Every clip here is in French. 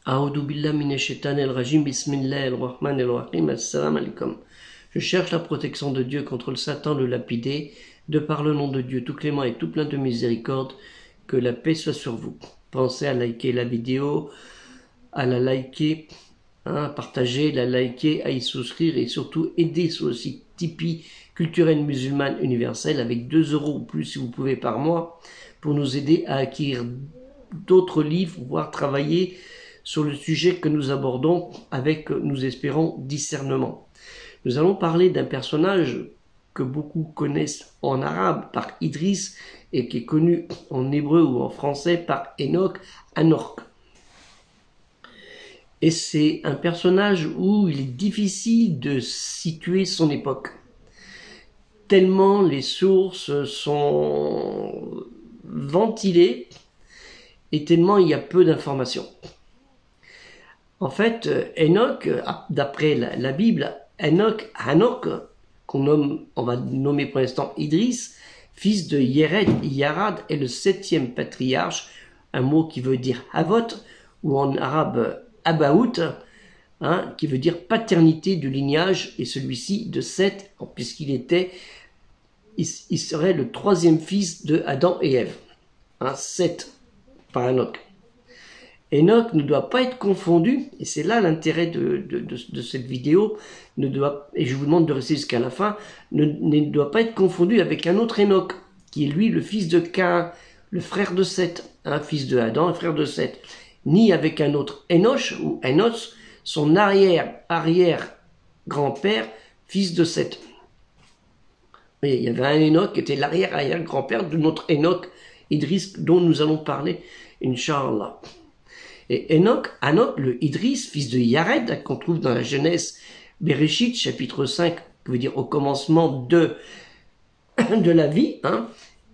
A'udhu billah minash shaitanir rajim, bismillahir rahmanir rahim, assalamu alaikum. Je cherche la protection de Dieu contre le Satan, le lapidé, de par le nom de Dieu tout clément et tout plein de miséricorde, que la paix soit sur vous. Pensez à liker la vidéo, à la liker, à partager, la liker, à y souscrire et surtout aider sur le site Tipeee Culturelle Musulmane Universelle avec 2 € ou plus si vous pouvez par mois pour nous aider à acquérir d'autres livres, voire travailler sur le sujet que nous abordons avec, nous espérons, discernement. Nous allons parler d'un personnage que beaucoup connaissent en arabe par Idriss et qui est connu en hébreu ou en français par Enoch, Anork. Et c'est un personnage où il est difficile de situer son époque, tellement les sources sont ventilées et tellement il y a peu d'informations. En fait, Enoch, d'après la Bible, Hanok, on va nommer pour l'instant Idriss, fils de Yarad, est le 7e patriarche, un mot qui veut dire Havot, ou en arabe Abaout, qui veut dire paternité du lignage, et celui-ci de Seth, puisqu'il serait le 3e fils de Adam et Ève. Seth, par Enoch. Enoch ne doit pas être confondu, et c'est là l'intérêt de cette vidéo, et je vous demande de rester jusqu'à la fin, ne doit pas être confondu avec un autre Enoch, qui est lui le fils de Cain, le frère de Seth, fils de Adam et frère de Seth, ni avec un autre Enoch, ou Enos, son arrière-grand-père, fils de Seth. Mais il y avait un Enoch qui était l'arrière-arrière-grand-père de notre Enoch, Idriss, dont nous allons parler, Inch'Allah. Et Hanok, le Idriss, fils de Yared, qu'on trouve dans la Genèse Bereshit, chapitre 5, qui veut dire au commencement de la vie,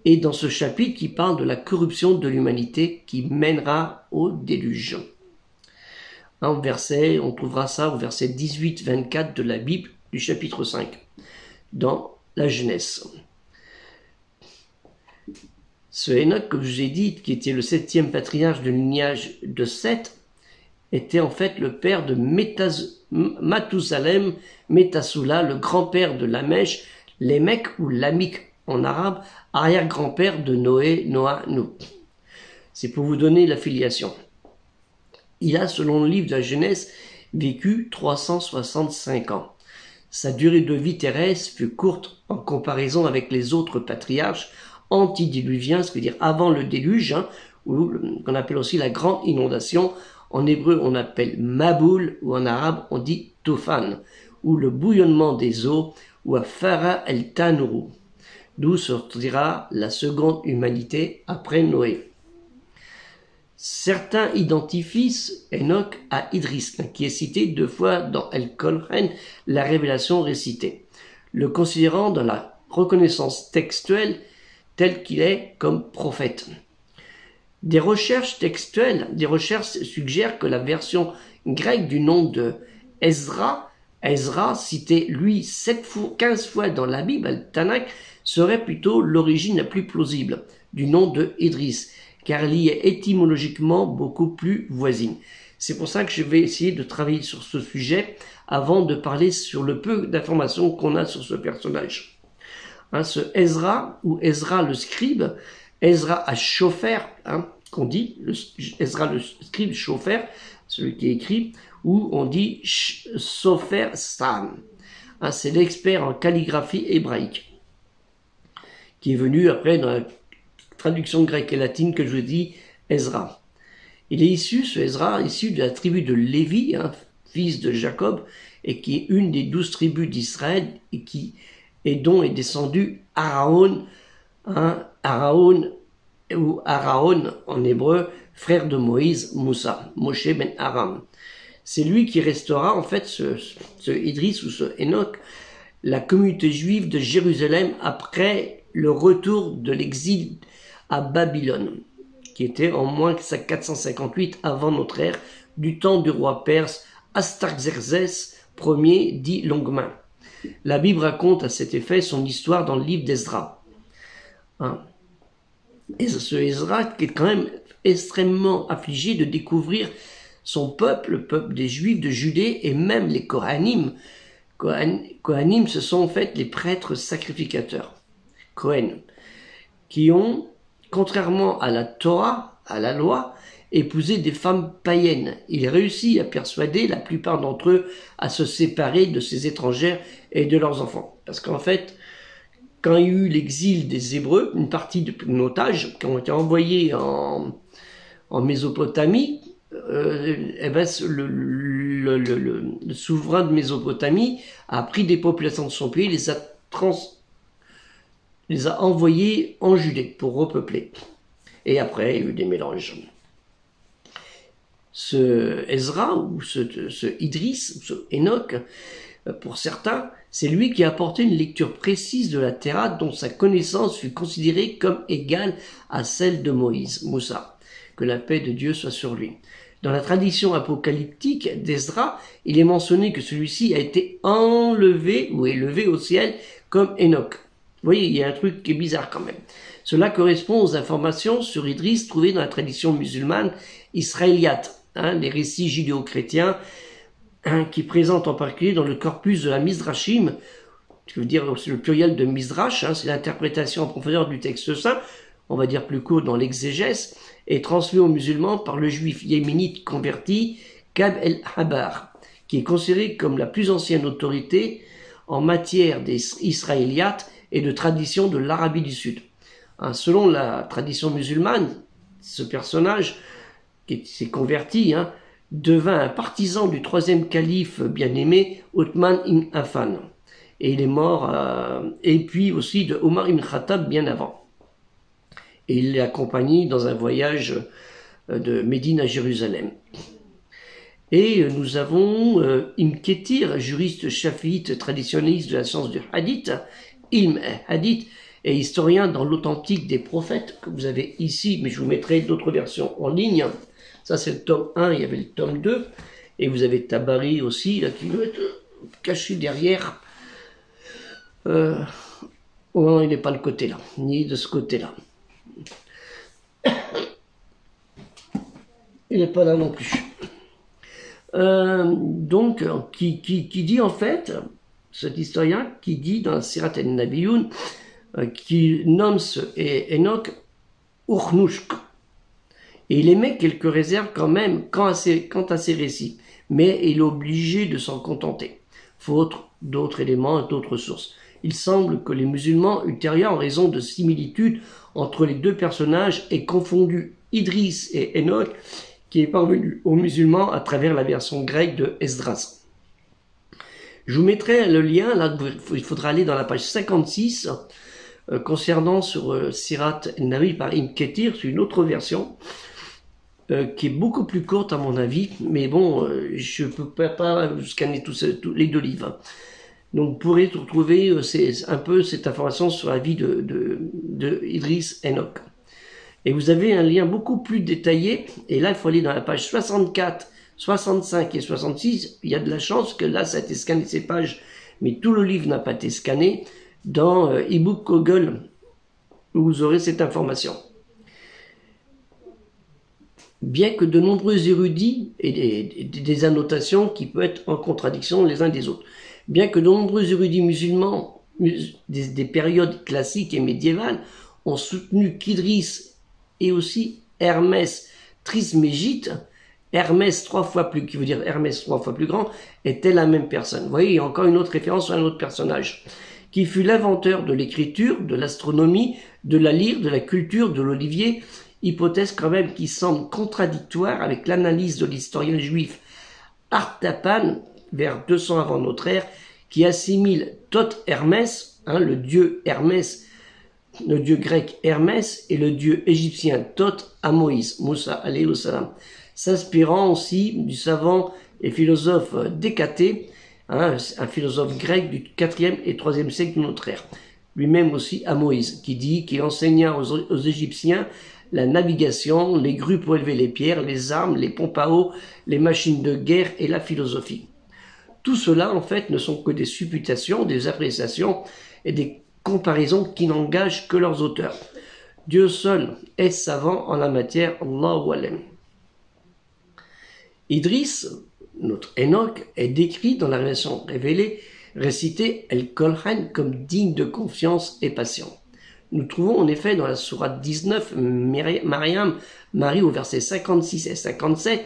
et dans ce chapitre qui parle de la corruption de l'humanité qui mènera au déluge. On trouvera ça au verset 18-24 de la Bible du chapitre 5, dans la Genèse. Ce Enoch, comme je vous ai dit, qui était le 7e patriarche de lignage de Seth, était en fait le père de Mathusalem, Métassoula, le grand-père de Lamech, Lémec ou Lamik en arabe, arrière-grand-père de Noé, Noah, Nou. C'est pour vous donner la filiation. Il a, selon le livre de la Genèse, vécu 365 ans. Sa durée de vie terrestre fut courte en comparaison avec les autres patriarches antidiluviens, ce qui veut dire avant le déluge, qu'on appelle aussi la grande inondation. En hébreu, on appelle Maboul, ou en arabe, on dit Toufan, ou le bouillonnement des eaux, ou Afara el Tanuru, d'où sortira la seconde humanité après Noé. Certains identifient Enoch à Idriss, qui est cité 2 fois dans El Kolchen, la révélation récitée, le considérant dans la reconnaissance textuelle tel qu'il est comme prophète. Des recherches textuelles, suggèrent que la version grecque du nom de Ezra, cité lui 15 fois dans la Bible, le Tanakh, serait plutôt l'origine la plus plausible du nom de Idriss, car elle y est étymologiquement beaucoup plus voisine. C'est pour ça que je vais essayer de travailler sur ce sujet avant de parler sur le peu d'informations qu'on a sur ce personnage. Ce Ezra, ou Ezra le scribe, Ezra à Shofar, qu'on dit, Ezra le scribe Shofar, celui qui écrit, ou on dit Sofer Sam. C'est l'expert en calligraphie hébraïque, qui est venu après dans la traduction grecque et latine que je vous dis, Ezra. Il est ce Ezra, issu de la tribu de Lévi, fils de Jacob, et qui est une des 12 tribus d'Israël, et dont est descendu Aaron, ou Aaron en hébreu, frère de Moïse, Moussa, Moshe ben Aram. C'est lui qui restaura en fait ce Idriss ou ce Enoch, la communauté juive de Jérusalem après le retour de l'exil à Babylone, qui était en moins 458 avant notre ère, du temps du roi perse Astarxerxès Ier, dit Longue-Main. La Bible raconte à cet effet son histoire dans le livre d'Ezra. Et ce Ezra qui est quand même extrêmement affligé de découvrir son peuple, le peuple des Juifs de Judée et même les Kohanim. Kohanim, ce sont en fait les prêtres sacrificateurs, Kohen, qui ont, contrairement à la Torah, à la loi, épousé des femmes païennes. Il réussit à persuader la plupart d'entre eux à se séparer de ces étrangères et de leurs enfants. Parce qu'en fait, quand il y a eu l'exil des Hébreux, une partie de otages qui ont été envoyés en Mésopotamie, le souverain de Mésopotamie a pris des populations de son pays, les a envoyés en Judée pour repeupler. Et après, il y a eu des mélanges. Ce Ezra, ou ce Idriss, ce Enoch, pour certains, c'est lui qui a apporté une lecture précise de la Torah dont sa connaissance fut considérée comme égale à celle de Moïse, Moussa. Que la paix de Dieu soit sur lui. Dans la tradition apocalyptique d'Ezra, il est mentionné que celui-ci a été enlevé ou élevé au ciel comme Enoch. Vous voyez, il y a un truc qui est bizarre quand même. Cela correspond aux informations sur Idriss trouvées dans la tradition musulmane israélite, les récits judéo-chrétiens, qui présentent en particulier dans le corpus de la Midrashim, je veux dire c'est le pluriel de Midrash, c'est l'interprétation en profondeur du texte saint, on va dire plus court dans l'exégèse, est transmis aux musulmans par le juif yéménite converti Kab el-Habar, qui est considéré comme la plus ancienne autorité en matière israéliate et de tradition de l'Arabie du Sud. Selon la tradition musulmane, ce personnage qui s'est converti devint un partisan du troisième calife bien-aimé Othman ibn Affan. Et il est mort, et puis aussi de Omar ibn Khattab bien avant. Et il l'a accompagné dans un voyage de Médine à Jérusalem. Et nous avons Ibn Ketir, juriste chafiite traditionnaliste de la science du hadith, Ilm hadith, et historien dans l'authentique des prophètes, que vous avez ici, mais je vous mettrai d'autres versions en ligne. Ça c'est le tome 1, il y avait le tome 2, et vous avez Tabari aussi, là, qui doit être caché derrière. Oh, il n'est pas le côté là, ni de ce côté-là. Il n'est pas là non plus. Donc, qui dit en fait, cet historien, qui dit dans Sirat el-Nabiyoun, qui nomme ce Enoch Urnushk. Et il émet quelques réserves quand même quant à ses récits, mais il est obligé de s'en contenter, faute d'autres éléments et d'autres sources. Il semble que les musulmans ultérieurs, en raison de similitudes entre les deux personnages, aient confondu Idriss et Enoch, qui est parvenu aux musulmans à travers la version grecque de Esdras. Je vous mettrai le lien, là, il faudra aller dans la page 56, concernant sur Sirat el-Nabi par Ibn Ketir, c'est une autre version, qui est beaucoup plus courte à mon avis, mais bon, je ne peux pas scanner tous les deux livres. Donc vous pourrez retrouver un peu cette information sur la vie de Idriss Enoch. Et vous avez un lien beaucoup plus détaillé, et là il faut aller dans la page 64, 65 et 66, il y a de la chance que là ça a été scanné ces pages, mais tout le livre n'a pas été scanné, dans ebook Google, où vous aurez cette information. Bien que de nombreux érudits et des annotations qui peuvent être en contradiction les uns des autres, bien que de nombreux érudits musulmans des périodes classiques et médiévales ont soutenu qu'Idriss et aussi Hermès Trismégite, Hermès 3 fois plus, qui veut dire Hermès 3 fois plus grand, était la même personne. Vous voyez, il y a encore une autre référence sur un autre personnage, qui fut l'inventeur de l'écriture, de l'astronomie, de la lyre, de la culture, de l'olivier, hypothèse quand même qui semble contradictoire avec l'analyse de l'historien juif Artapan, vers 200 avant notre ère, qui assimile Thoth Hermès, le dieu Hermès, le dieu grec Hermès, et le dieu égyptien Thoth à Moïse, Moussa alayhi salam, s'inspirant aussi du savant et philosophe Décaté, un philosophe grec du 4e et 3e siècle de notre ère, lui-même aussi à Moïse, qui dit qu'il enseigna aux Égyptiens la navigation, les grues pour élever les pierres, les armes, les pompes à eau, les machines de guerre et la philosophie. Tout cela, en fait, ne sont que des supputations, des appréciations et des comparaisons qui n'engagent que leurs auteurs. Dieu seul est savant en la matière, Allahu alam. Idriss, notre Enoch, est décrit dans la révélation révélée, récité El-Kolhan comme digne de confiance et patient. Nous trouvons en effet dans la sourate 19, Mariam, Marie au verset 56 et 57,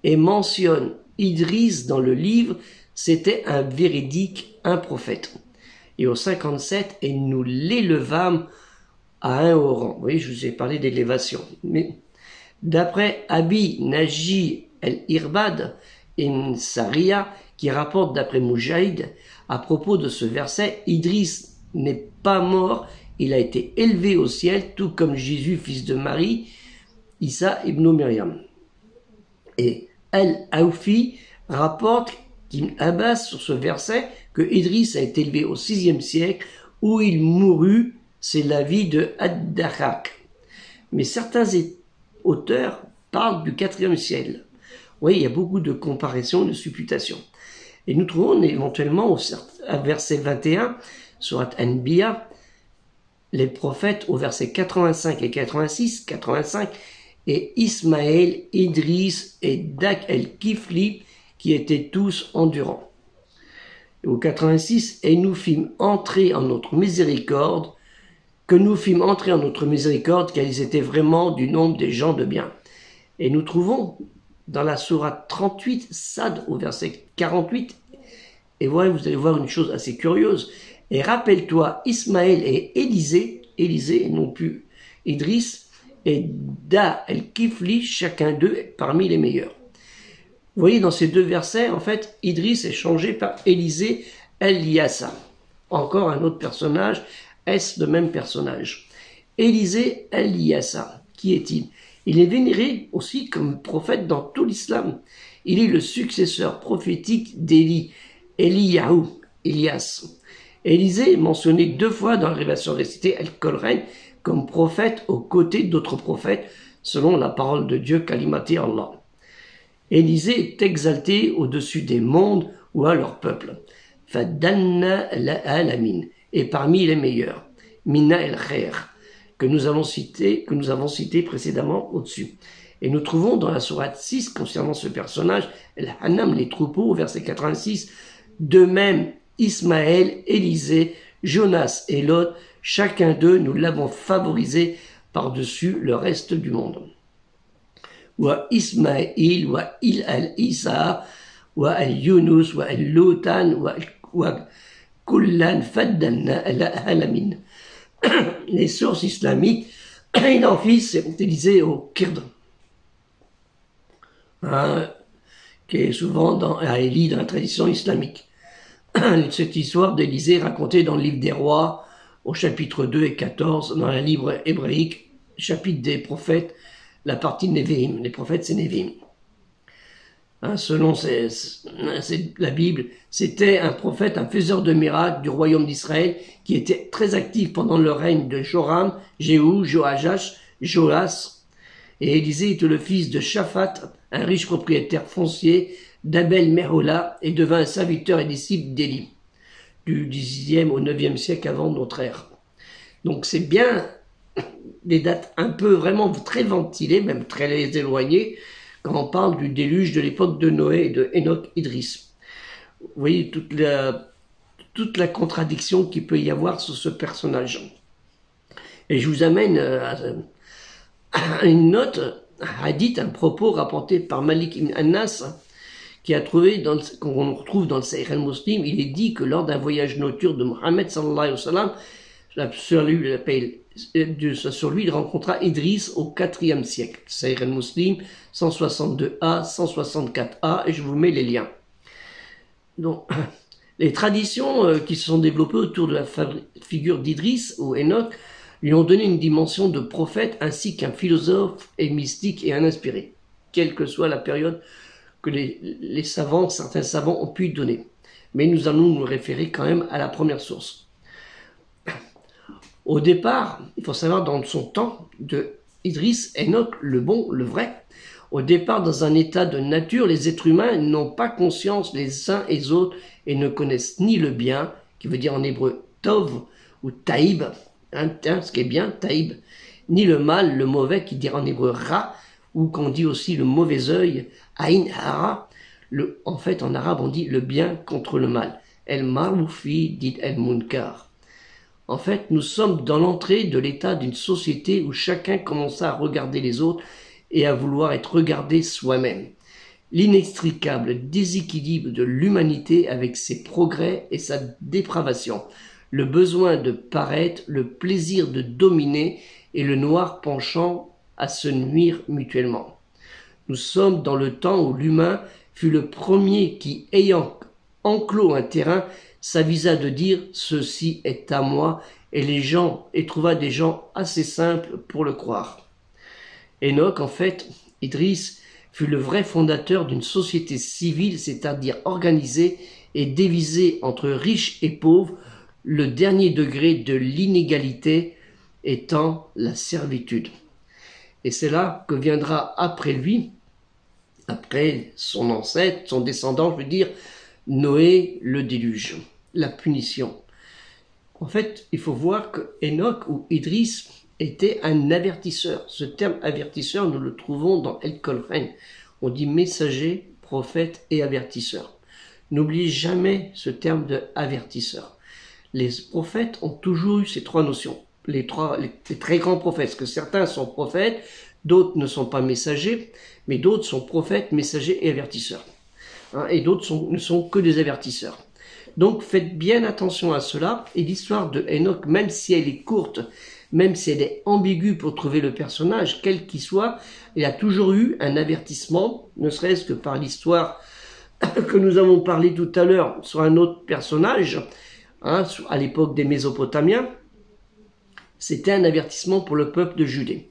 et mentionne Idriss dans le livre, c'était un véridique, un prophète. Et au 57, et nous l'élevâmes à un haut rang. Oui, je vous ai parlé d'élévation. Mais d'après Abi Naji el-Irbad et Saria, qui rapporte d'après Moujahid, à propos de ce verset, Idriss n'est pas mort, il a été élevé au ciel, tout comme Jésus, fils de Marie, Issa ibn Myriam. Et Al-Awfi rapporte qu'Ibn Abbas sur ce verset que Idriss a été élevé au 6e siècle où il mourut, c'est l'avis de Ad-Dahak. Mais certains auteurs parlent du 4e siècle. Oui, il y a beaucoup de comparaisons, de supputations. Et nous trouvons éventuellement au verset 21, surat Anbiya, les prophètes au verset 85 et 86, 85, et Ismaël, Idriss et Dak el-Kifli, qui étaient tous endurants. Et au 86, et nous fîmes entrer en notre miséricorde, car ils étaient vraiment du nombre des gens de bien. Et nous trouvons dans la sourate 38, Sad, au verset 48, et voilà, vous allez voir une chose assez curieuse. Et rappelle-toi, Ismaël et Élisée et non plus Idriss, et Da el-Kifli, chacun d'eux parmi les meilleurs. Vous voyez, dans ces deux versets, en fait, Idriss est changé par Élisée el-Yassa. Encore un autre personnage, est-ce le même personnage? Élisée el-Yassa, qui est-il? Il est vénéré aussi comme prophète dans tout l'islam. Il est le successeur prophétique d'Élie, Eliyahu, Elias. Élisée est mentionné 2 fois dans la révélation récitée El-Kolren comme prophète aux côtés d'autres prophètes, selon la parole de Dieu, Kalimati Allah. Élisée est exalté au-dessus des mondes ou à leur peuple. Fadanna al-Alamin, et parmi les meilleurs. Mina el-Khair, que nous avons cité précédemment au-dessus. Et nous trouvons dans la sourate 6, concernant ce personnage, El-Hanam, les troupeaux, au verset 86, de même Ismaël, Élisée, Jonas et Lot, chacun d'eux, nous l'avons favorisé par-dessus le reste du monde. Wa Ismaël, wa al-Isa, wa al-Yunus, wa al-Lutan, wa kullan faddanna al-alamin. Les sources islamiques identifient Élisée au Kird, qui est souvent à Élie dans la tradition islamique. Cette histoire d'Élisée racontée dans le livre des rois, au chapitre 2 et 14, dans la livre hébraïque, chapitre des prophètes, la partie Névéim. Les prophètes, c'est Névéim. Selon la Bible, c'était un prophète, un faiseur de miracles du royaume d'Israël, qui était très actif pendant le règne de Joram, Jéhu, Joachach, Joas. Et Élisée était le fils de Shaphat, un riche propriétaire foncier, d'Abel Mehola, et devint un serviteur et disciple d'Élie, du 10e au 9e siècle avant notre ère. Donc c'est bien des dates un peu vraiment très ventilées, même très éloignées, quand on parle du déluge de l'époque de Noé et de Enoch Idriss. Vous voyez toute la contradiction qu'il peut y avoir sur ce personnage. Et je vous amène à une note, un hadith, un propos rapporté par Malik ibn Anas, qui a trouvé, qu'on retrouve dans le Sahih al-Muslim, il est dit que lors d'un voyage nocturne de Mohammed sallallahu alayhi wa sallam, sur lui, il rencontra Idriss au 4e siècle. Sahih al-Muslim, 162a, 164a, et je vous mets les liens. Donc, les traditions qui se sont développées autour de la figure d'Idriss ou Enoch lui ont donné une dimension de prophète ainsi qu'un philosophe et mystique et un inspiré, quelle que soit la période que les savants, certains savants ont pu donner. Mais nous allons nous référer quand même à la première source. Au départ, il faut savoir dans son temps de Idriss, Enoch, le bon, le vrai, au départ dans un état de nature, les êtres humains n'ont pas conscience les uns et les autres et ne connaissent ni le bien, qui veut dire en hébreu tov ou taïb, ce qui est bien, taïb, ni le mal, le mauvais, qui dit en hébreu ra, ou qu'on dit aussi le mauvais œil, Ain Hara, en fait en arabe on dit le bien contre le mal. El Maroufi dit El Munkar. En fait, nous sommes dans l'entrée de l'état d'une société où chacun commença à regarder les autres et à vouloir être regardé soi-même. L'inextricable déséquilibre de l'humanité avec ses progrès et sa dépravation, le besoin de paraître, le plaisir de dominer et le noir penchant à se nuire mutuellement. Nous sommes dans le temps où l'humain fut le premier qui, ayant enclos un terrain, s'avisa de dire « ceci est à moi » et trouva des gens assez simples pour le croire. Enoch, en fait, Idriss, fut le vrai fondateur d'une société civile, c'est-à-dire organisée et divisée entre riches et pauvres, le dernier degré de l'inégalité étant la servitude. Et c'est là que viendra après lui, après son ancêtre, son descendant, je veux dire, Noé, le déluge, la punition. En fait, il faut voir que Enoch ou Idriss était un avertisseur. Ce terme avertisseur, nous le trouvons dans El Kolren. On dit messager, prophète et avertisseur. N'oubliez jamais ce terme de avertisseur. Les prophètes ont toujours eu ces trois notions. Les très grands prophètes, parce que certains sont prophètes, d'autres ne sont pas messagers, mais d'autres sont prophètes, messagers et avertisseurs. Et d'autres ne sont que des avertisseurs. Donc faites bien attention à cela, et l'histoire de Enoch, même si elle est courte, même si elle est ambiguë pour trouver le personnage, quel qu'il soit, il a toujours eu un avertissement, ne serait-ce que par l'histoire que nous avons parlé tout à l'heure sur un autre personnage, à l'époque des Mésopotamiens. C'était un avertissement pour le peuple de Judée.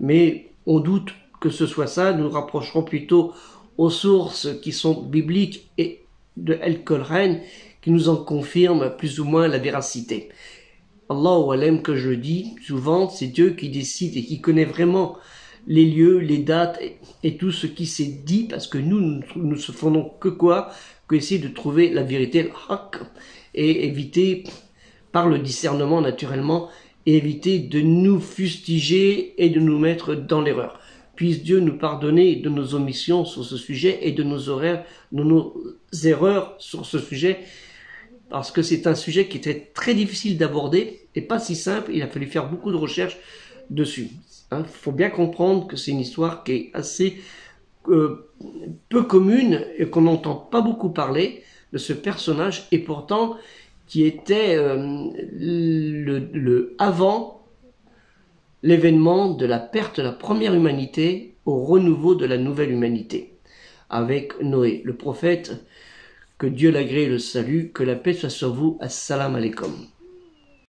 Mais on doute que ce soit ça, nous nous rapprocherons plutôt aux sources qui sont bibliques et de El Kolren, qui nous en confirment plus ou moins la véracité. Allahu Alam, que je dis souvent, c'est Dieu qui décide et qui connaît vraiment les lieux, les dates et tout ce qui s'est dit, parce que nous ne faisons que quoi? Que essayer de trouver la vérité, le haq, et éviter, par le discernement naturellement, et éviter de nous fustiger et de nous mettre dans l'erreur. Puisse Dieu nous pardonner de nos omissions sur ce sujet et de nos erreurs sur ce sujet, parce que c'est un sujet qui était très difficile d'aborder et pas si simple. Il a fallu faire beaucoup de recherches dessus. Il faut bien comprendre que c'est une histoire qui est assez peu commune et qu'on n'entend pas beaucoup parler de ce personnage, et pourtant qui était avant l'événement de la perte de la première humanité au renouveau de la nouvelle humanité, avec Noé, le prophète, que Dieu l'agrée et le salue, que la paix soit sur vous, assalamu alaikum.